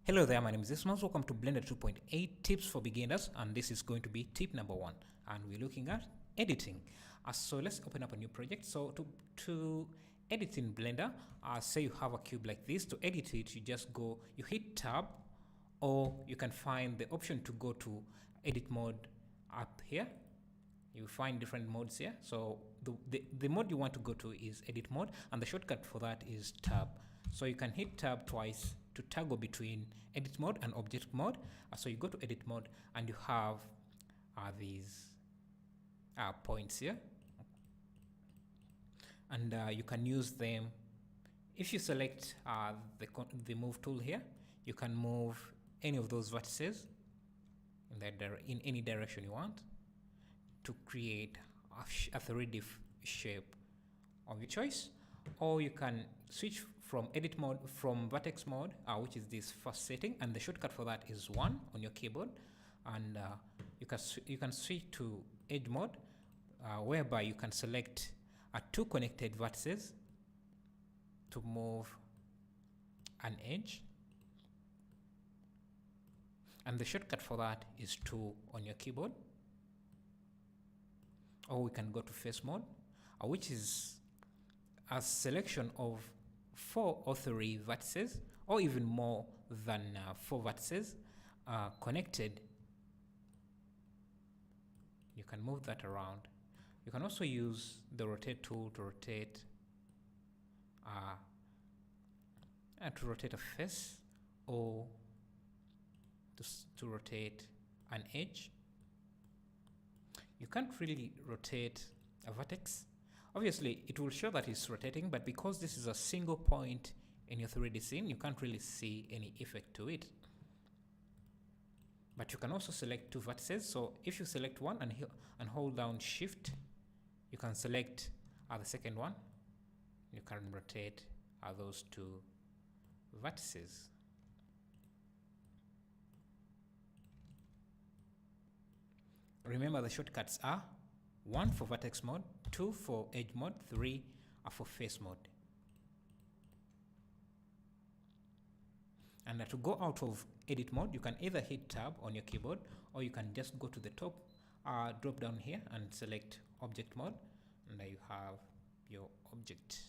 Hello there, my name is Ismas. Welcome to Blender 2.8 tips for beginners, and this is going to be tip number 1, and we're looking at editing. So let's open up a new project. So to edit in Blender, say you have a cube like this. To edit it, you hit tab, or you can find the option to go to edit mode up here. You find different modes here. So the mode you want to go to is edit mode, and the shortcut for that is tab. So you can hit tab twice to toggle between edit mode and object mode. So you go to edit mode and you have these points here, and you can use them. If you select the move tool here, you can move any of those vertices in any direction you want to create a 3D shape of your choice. Or you can switch from edit mode, from vertex mode, which is this first setting, and the shortcut for that is 1 on your keyboard, and you can switch to edge mode, whereby you can select 2 connected vertices to move an edge, and the shortcut for that is 2 on your keyboard. Or we can go to face mode, which is a selection of 4 or 3 vertices, or even more than 4 vertices connected. You can move that around. You can also use the rotate tool to rotate a face, or to rotate an edge. You can't really rotate a vertex. Obviously, it will show that it's rotating, but because this is a single point in your 3D scene, you can't really see any effect to it. But you can also select 2 vertices. So if you select one and hold down Shift, you can select the second one. You can rotate those 2 vertices. Remember, the shortcuts are 1 for vertex mode, 2 for edge mode, 3 for face mode. And to go out of edit mode, you can either hit tab on your keyboard, or you can just go to the top drop down here and select object mode, and there you have your object.